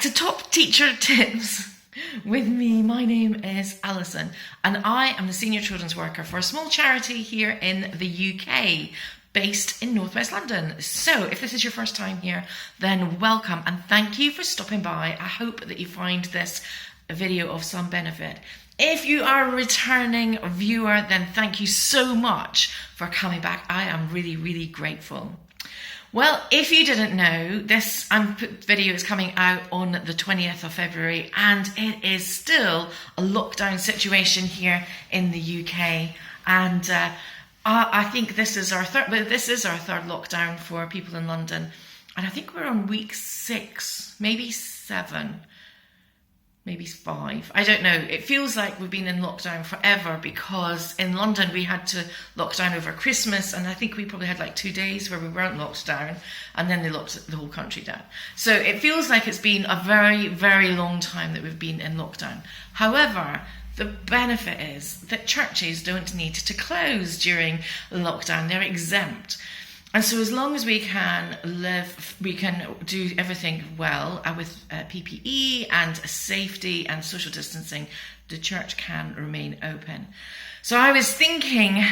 to Top Teacher Tips with me. My name is Alison and I am the Senior Children's Worker for a small charity here in the UK based in Northwest London. So if this is your first time here, then welcome and thank you for stopping by. I hope that you find this video of some benefit. If you are a returning viewer, then thank you so much for coming back. I am really, really grateful. Well, if you didn't know, this video is coming out on the 20th of February and it is still a lockdown situation here in the UK. And I think this is our third lockdown for people in London. And I think we're on week 6, maybe 7. Maybe 5. I don't know. It feels like we've been in lockdown forever because in London we had to lock down over Christmas, and I think we probably had like 2 days where we weren't locked down, and then they locked the whole country down. So it feels like it's been a very, very long time that we've been in lockdown. However, the benefit is that churches don't need to close during lockdown. They're exempt. And so as long as we can do everything well with PPE and safety and social distancing, the church can remain open. So I was thinking,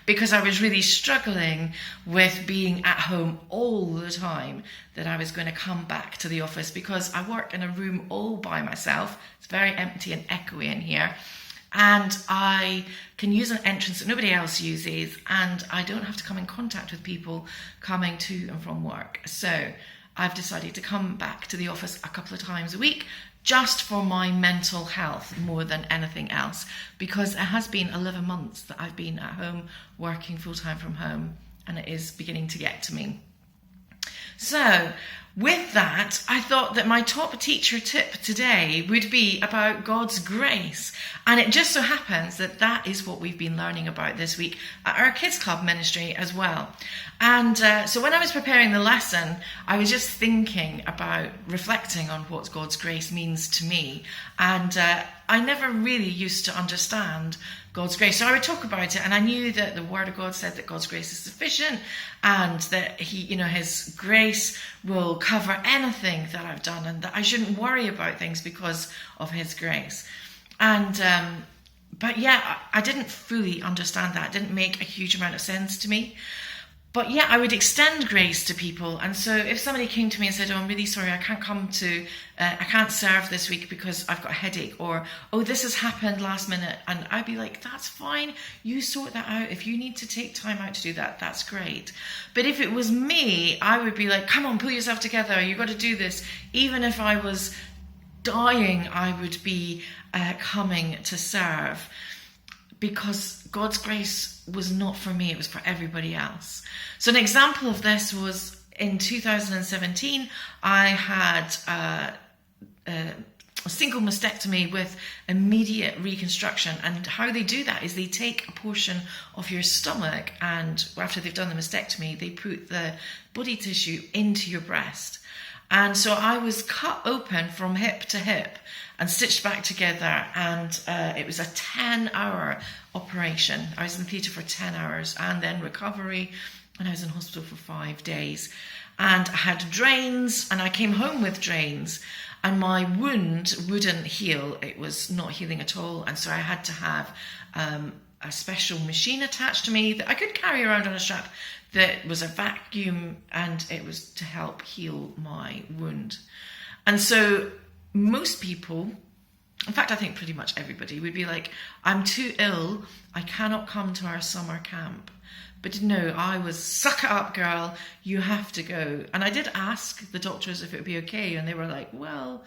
because I was really struggling with being at home all the time, that I was going to come back to the office because I work in a room all by myself. It's very empty and echoey in here. And I can use an entrance that nobody else uses, and I don't have to come in contact with people coming to and from work. So I've decided to come back to the office a couple of times a week just for my mental health more than anything else, because it has been 11 months that I've been at home working full-time from home, and it is beginning to get to me. So with that, I thought that my top teacher tip today would be about God's grace. And it just so happens that that is what we've been learning about this week at our Kids Club ministry as well. And so when I was preparing the lesson, I was just thinking about reflecting on what God's grace means to me. And I never really used to understand God's grace. So I would talk about it, and I knew that the Word of God said that God's grace is sufficient and that His grace will cover anything that I've done, and that I shouldn't worry about things because of His grace. And but yeah, I didn't fully understand that. It didn't make a huge amount of sense to me. But yeah, I would extend grace to people. And so if somebody came to me and said, oh, I'm really sorry, I can't serve this week because I've got a headache, or, oh, this has happened last minute. And I'd be like, that's fine. You sort that out. If you need to take time out to do that, that's great. But if it was me, I would be like, come on, pull yourself together. You've got to do this. Even if I was dying, I would be coming to serve, because God's grace was not for me, it was for everybody else. So an example of this was in 2017, I had a single mastectomy with immediate reconstruction. And how they do that is they take a portion of your stomach, and after they've done the mastectomy, they put the body tissue into your breast. And so I was cut open from hip to hip and stitched back together, and it was a 10-hour operation. I was in the theatre for 10 hours, and then recovery, and I was in hospital for 5 days. And I had drains, and I came home with drains, and my wound wouldn't heal. It was not healing at all, and so I had to have a special machine attached to me that I could carry around on a strap that was a vacuum, and it was to help heal my wound. And so most people, in fact, I think pretty much everybody, would be like, I'm too ill, I cannot come to our summer camp. But no, I was, suck it up, girl, you have to go. And I did ask the doctors if it would be okay, and they were like, well,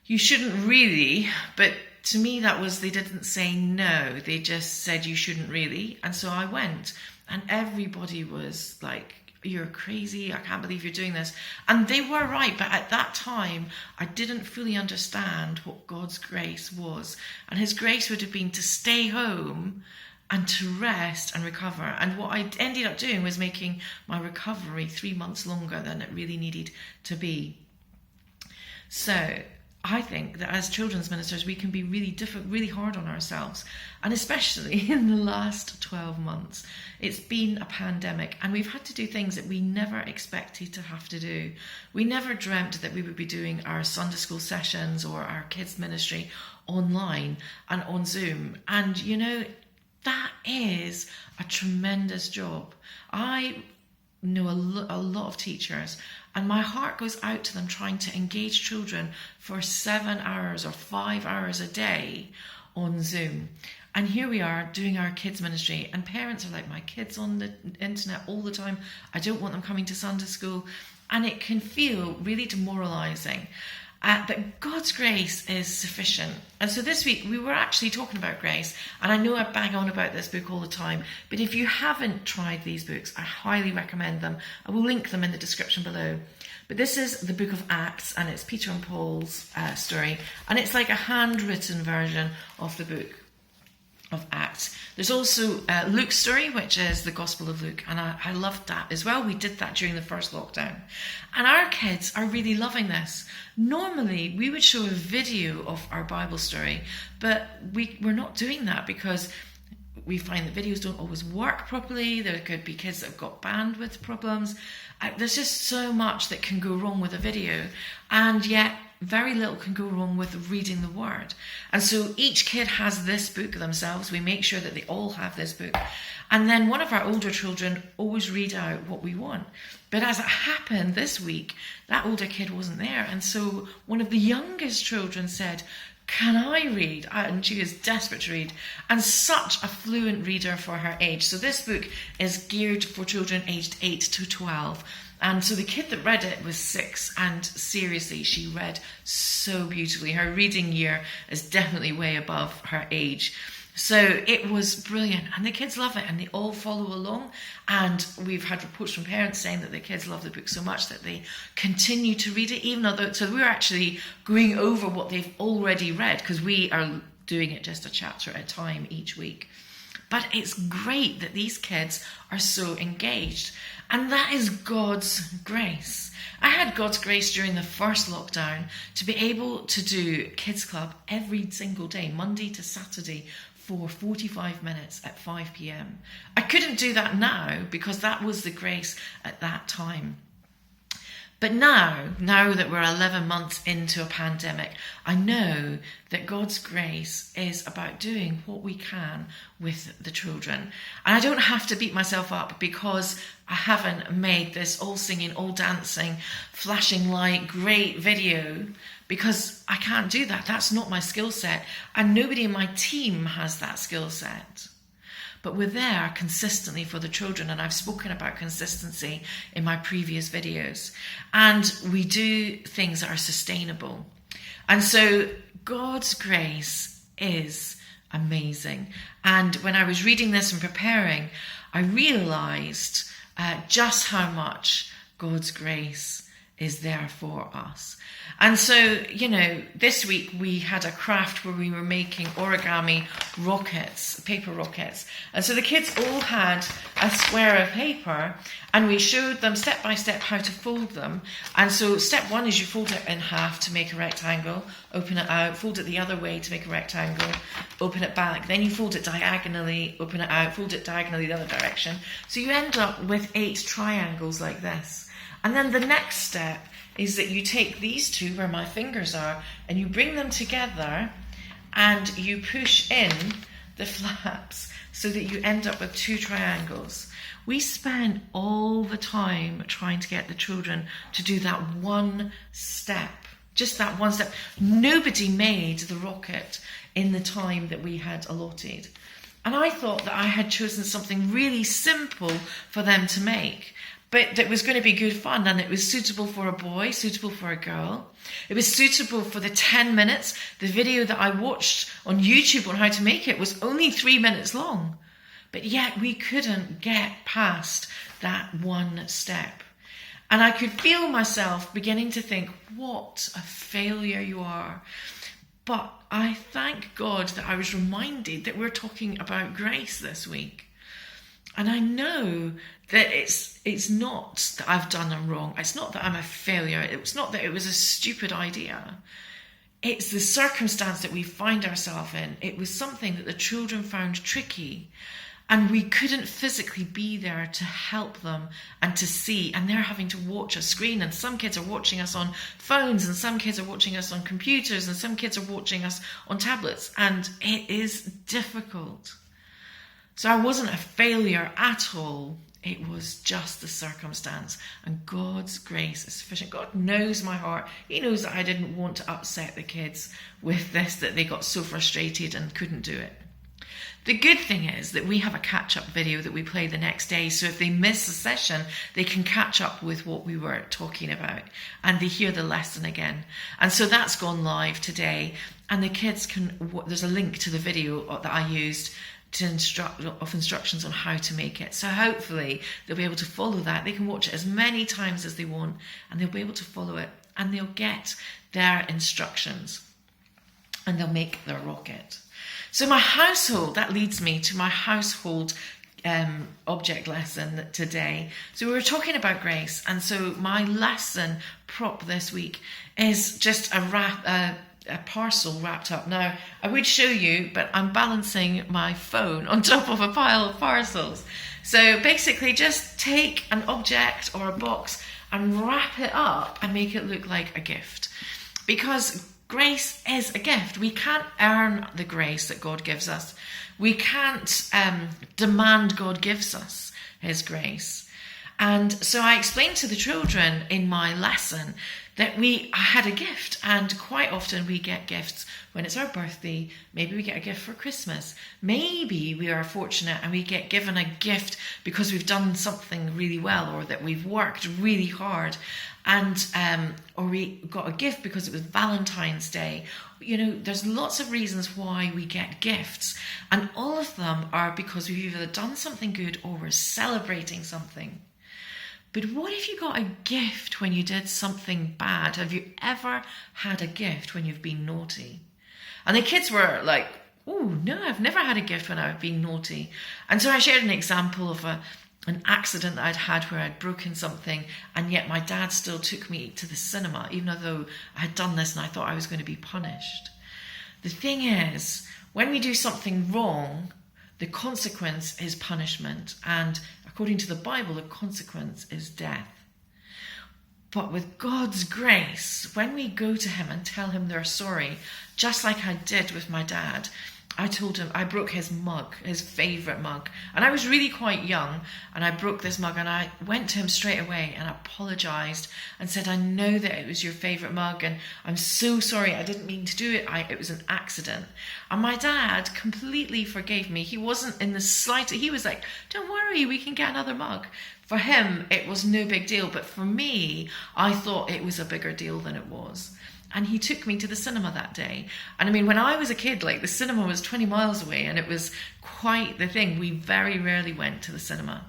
you shouldn't really. But to me, that was, they didn't say no, they just said you shouldn't really. And so I went, and everybody was like, you're crazy, I can't believe you're doing this. And they were right, but at that time, I didn't fully understand what God's grace was. And His grace would have been to stay home and to rest and recover. And what I ended up doing was making my recovery 3 months longer than it really needed to be. So I think that as children's ministers, we can be really hard on ourselves. And especially in the last 12 months, it's been a pandemic and we've had to do things that we never expected to have to do. We never dreamt that we would be doing our Sunday school sessions or our kids ministry online and on Zoom. And you know, that is a tremendous job. I know a lot of teachers, and my heart goes out to them trying to engage children for 7 hours or 5 hours a day on Zoom. And here we are doing our kids ministry, and parents are like, my kids on the internet all the time, I don't want them coming to Sunday school. And it can feel really demoralizing. But God's grace is sufficient. And so this week we were actually talking about grace. And I know I bang on about this book all the time, but if you haven't tried these books, I highly recommend them. I will link them in the description below. But this is the book of Acts, and it's Peter and Paul's story. And it's like a handwritten version of the book of Acts. There's also Luke's story, which is the Gospel of Luke, and I loved that as well. We did that during the first lockdown, and our kids are really loving this. Normally we would show a video of our Bible story, but we're not doing that because we find that videos don't always work properly. There could be kids that have got bandwidth problems. There's just so much that can go wrong with a video, and yet very little can go wrong with reading the word. And so each kid has this book themselves. We make sure that they all have this book. And then one of our older children always read out what we want. But as it happened this week, that older kid wasn't there. And so one of the youngest children said, can I read? And she is desperate to read, and such a fluent reader for her age. So this book is geared for children aged 8 to 12. And so the kid that read it was 6, and seriously, she read so beautifully. Her reading year is definitely way above her age. So it was brilliant, and the kids love it, and they all follow along. And we've had reports from parents saying that the kids love the book so much that they continue to read it, even though, so we're actually going over what they've already read, because we are doing it just a chapter at a time each week. But it's great that these kids are so engaged. And that is God's grace. I had God's grace during the first lockdown to be able to do Kids Club every single day, Monday to Saturday, for 45 minutes at 5 p.m. I couldn't do that now because that was the grace at that time. But now that we're 11 months into a pandemic, I know that God's grace is about doing what we can with the children. And I don't have to beat myself up because I haven't made this all singing, all dancing, flashing light, great video, because I can't do that. That's not my skill set. And nobody in my team has that skill set. But we're there consistently for the children, and I've spoken about consistency in my previous videos. And we do things that are sustainable. And so God's grace is amazing. And when I was reading this and preparing, I realized just how much God's grace is there for us. And so, you know, this week we had a craft where we were making origami rockets, paper rockets. And so the kids all had a square of paper, and we showed them step by step how to fold them. And so step 1 is you fold it in half to make a rectangle, open it out, fold it the other way to make a rectangle, open it back. Then you fold it diagonally, open it out, fold it diagonally the other direction. So you end up with 8 triangles like this. And then the next step is that you take these two where my fingers are and you bring them together and you push in the flaps so that you end up with 2 triangles. We spent all the time trying to get the children to do that one step, just that one step. Nobody made the rocket in the time that we had allotted. And I thought that I had chosen something really simple for them to make, but that was going to be good fun, and it was suitable for a boy, suitable for a girl. It was suitable for the 10 minutes. The video that I watched on YouTube on how to make it was only 3 minutes long. But yet we couldn't get past that one step. And I could feel myself beginning to think, what a failure you are. But I thank God that I was reminded that we're talking about grace this week. And I know that it's not that I've done them wrong. It's not that I'm a failure. It's not that it was a stupid idea. it's the circumstance that we find ourselves in. It was something that the children found tricky, and we couldn't physically be there to help them and to see, and they're having to watch a screen, and some kids are watching us on phones, and some kids are watching us on computers, and some kids are watching us on tablets, and it is difficult. So I wasn't a failure at all. It was just the circumstance, and God's grace is sufficient. God knows my heart. He knows that I didn't want to upset the kids with this, that they got so frustrated and couldn't do it. The good thing is that we have a catch-up video that we play the next day, so if they miss a session, they can catch up with what we were talking about, and they hear the lesson again. And so that's gone live today, and the kids there's a link to the video that I used to instructions on how to make it. So hopefully they'll be able to follow that. They can watch it as many times as they want, and they'll be able to follow it, and they'll get their instructions, and they'll make their rocket. So my household, that leads me to my household object lesson today. So we were talking about grace, and so my lesson prop this week is just a parcel wrapped up. Now, I would show you, but I'm balancing my phone on top of a pile of parcels. So basically just take an object or a box and wrap it up and make it look like a gift. Because grace is a gift. We can't earn the grace that God gives us. We can't demand God gives us his grace. And so I explained to the children in my lesson that I had a gift, and quite often we get gifts when it's our birthday. Maybe we get a gift for Christmas. Maybe we are fortunate and we get given a gift because we've done something really well, or that we've worked really hard, and or we got a gift because it was Valentine's Day. You know, there's lots of reasons why we get gifts, and all of them are because we've either done something good or we're celebrating something. But what if you got a gift when you did something bad? Have you ever had a gift when you've been naughty? And the kids were like, oh, no, I've never had a gift when I've been naughty. And so I shared an example of an accident that I'd had where I'd broken something, and yet my dad still took me to the cinema, even though I had done this and I thought I was going to be punished. The thing is, when we do something wrong, the consequence is punishment, and according to the Bible, the consequence is death. But with God's grace, when we go to him and tell him they're sorry, just like I did with my dad, I told him I broke his mug, his favourite mug. And I was really quite young, and I broke this mug, and I went to him straight away and apologised and said, I know that it was your favourite mug, and I'm so sorry, I didn't mean to do it. It was an accident. And my dad completely forgave me. He wasn't in the slightest, he was like, don't worry, we can get another mug. For him, it was no big deal, but for me, I thought it was a bigger deal than it was. And he took me to the cinema that day. And I mean, when I was a kid, like, the cinema was 20 miles away, and it was quite the thing. We very rarely went to the cinema.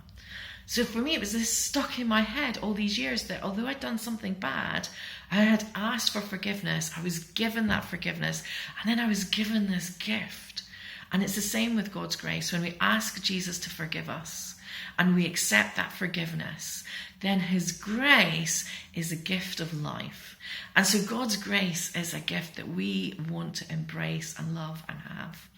So for me, it was this stuck in my head all these years that although I'd done something bad, I had asked for forgiveness. I was given that forgiveness, and then I was given this gift. And it's the same with God's grace. When we ask Jesus to forgive us and we accept that forgiveness, then his grace is a gift of life. And so God's grace is a gift that we want to embrace and love and have.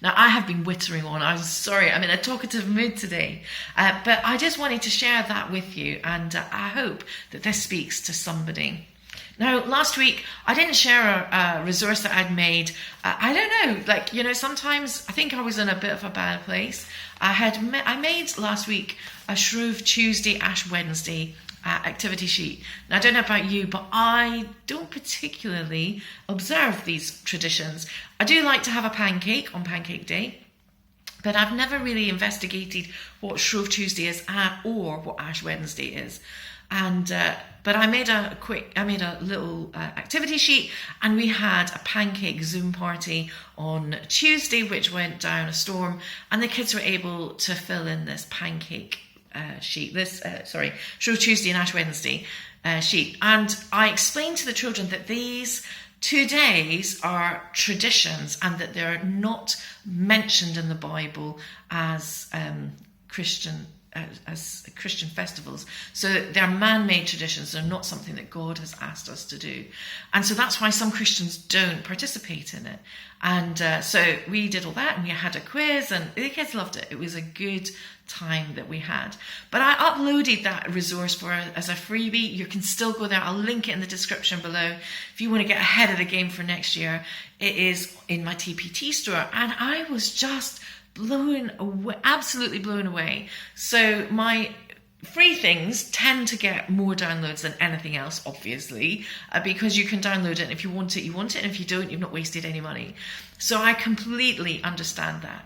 Now, I have been whittering on. I'm sorry, I'm in a talkative mood today. But I just wanted to share that with you, and I hope that this speaks to somebody. Now, last week, I didn't share a resource that I'd made. I don't know, sometimes I think I was in a bit of a bad place. I made last week a Shrove Tuesday, Ash Wednesday activity sheet. Now, I don't know about you, but I don't particularly observe these traditions. I do like to have a pancake on Pancake Day, but I've never really investigated what Shrove Tuesday is or what Ash Wednesday is. And but I made a little activity sheet, and we had a pancake Zoom party on Tuesday, which went down a storm, and the kids were able to fill in this pancake sheet, Shrove Tuesday and Ash Wednesday sheet. And I explained to the children that these 2 days are traditions and that they're not mentioned in the Bible as Christian as Christian festivals. So they're man-made traditions. They're not something that God has asked us to do. And so that's why some Christians don't participate in it. And so we did all that, and we had a quiz, and the kids loved it. It was a good time that we had. But I uploaded that resource as a freebie. You can still go there. I'll link it in the description below. If you want to get ahead of the game for next year, it is in my TPT store. And I was just blown away, absolutely blown away. So my free things tend to get more downloads than anything else, obviously, because you can download it, and if you want it, you want it, and if you don't, you've not wasted any money. So I completely understand that.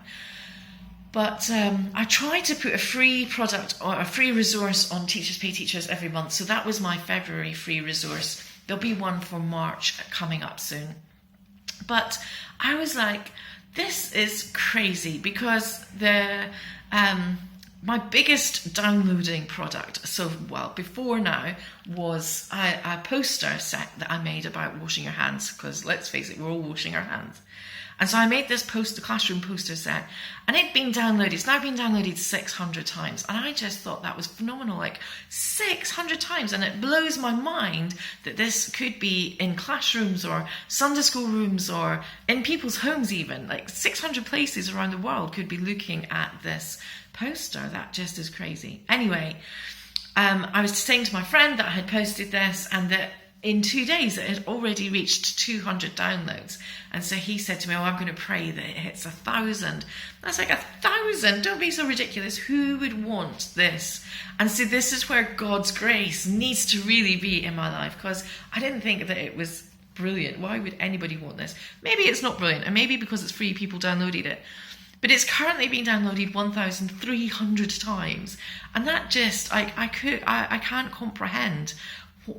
But I try to put a free product or a free resource on Teachers Pay Teachers every month. So that was my February free resource. There'll be one for March coming up soon. But I was like, this is crazy, because my biggest downloading product, before now, was a poster set that I made about washing your hands, because let's face it, we're all washing our hands. And so I made this classroom poster set, and it's now been downloaded 600 times. And I just thought that was phenomenal, like 600 times. And it blows my mind that this could be in classrooms or Sunday school rooms or in people's homes even. Like 600 places around the world could be looking at this poster. That just is crazy. Anyway, I was saying to my friend that I had posted this, and that in 2 days it had already reached 200 downloads. And so he said to me, I'm going to pray that it hits 1,000. I was like, 1,000? Don't be so ridiculous. Who would want this? And so this is where God's grace needs to really be in my life, because I didn't think that it was brilliant. Why would anybody want this? Maybe it's not brilliant, and maybe because it's free, people downloaded it. But it's currently been downloaded 1,300 times. And that just, I can't comprehend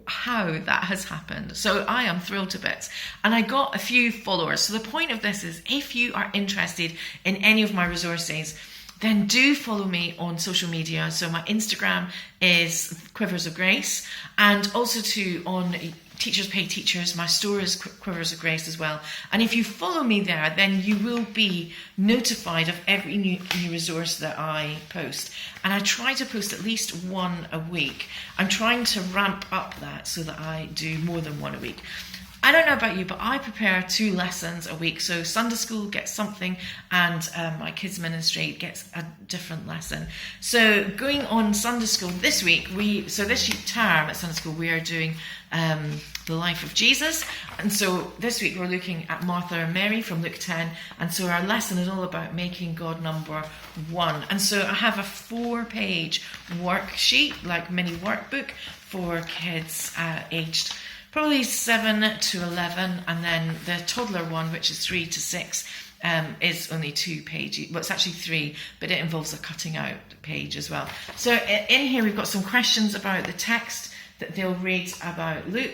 how that has happened. So I am thrilled to bits. And I got a few followers. So the point of this is, if you are interested in any of my resources, then do follow me on social media. So my Instagram is Quivers of Grace, and also on Teachers Pay Teachers, my store is Quivers of Grace as well. And if you follow me there, then you will be notified of every new resource that I post. And I try to post at least one a week. I'm trying to ramp up that so that I do more than one a week. I don't know about you, but I prepare 2 lessons a week. So Sunday school gets something, and my kids ministry gets a different lesson. So going on Sunday school this week, this term at Sunday school, we are doing the life of Jesus. And so this week we're looking at Martha and Mary from Luke 10. And so our lesson is all about making God number 1. And so I have a 4-page worksheet, like mini workbook for kids aged probably 7 to 11, and then the toddler one, which is 3 to 6, is only 2 pages. Well, it's actually 3, but it involves a cutting out page as well. So in here we've got some questions about the text that they'll read about Luke,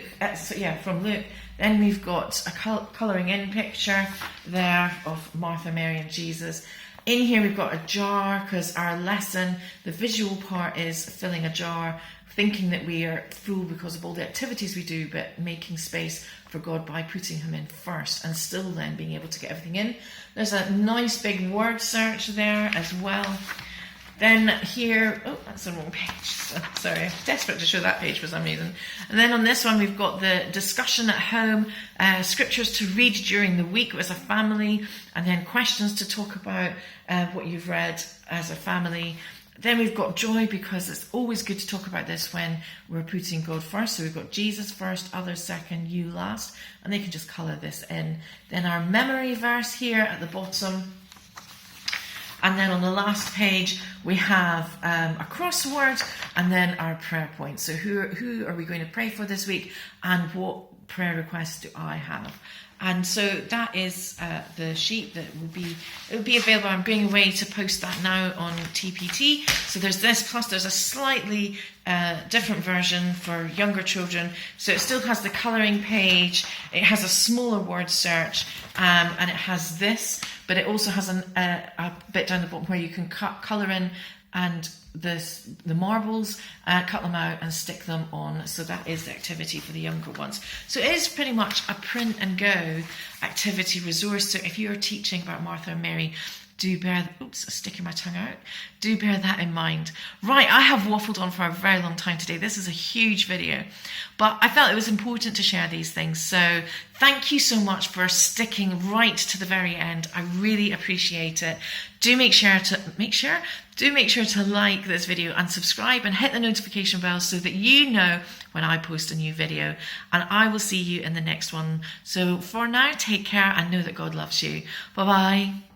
from Luke. Then we've got a colouring in picture there of Martha, Mary and Jesus. In here we've got a jar, because our lesson, the visual part is filling a jar, thinking that we are full because of all the activities we do, but making space for God by putting him in first, and still then being able to get everything in. There's a nice big word search there as well. Then here, that's the wrong page. Sorry, I'm desperate to show that page for some reason. And then on this one, we've got the discussion at home, scriptures to read during the week as a family, and then questions to talk about what you've read as a family. Then we've got joy, because it's always good to talk about this when we're putting God first. So we've got Jesus first, others second, you last. And they can just colour this in. Then our memory verse here at the bottom. And then on the last page, we have a crossword, and then our prayer points. So who are we going to pray for this week, and what prayer requests do I have? And so that is the sheet that will be available. I'm going away to post that now on TPT. So there's this, plus there's a slightly different version for younger children. So it still has the colouring page. It has a smaller word search, and it has this, but it also has a bit down the bottom where you can colour in and the marbles, cut them out and stick them on. So that is the activity for the younger ones. So it is pretty much a print and go activity resource. So if you're teaching about Martha and Mary Do bear, sticking my tongue out. Do bear that in mind. Right, I have waffled on for a very long time today. This is a huge video, but I felt it was important to share these things. So thank you so much for sticking right to the very end. I really appreciate it. Do make sure to like this video and subscribe and hit the notification bell so that you know when I post a new video, and I will see you in the next one. So for now, take care and know that God loves you. Bye bye.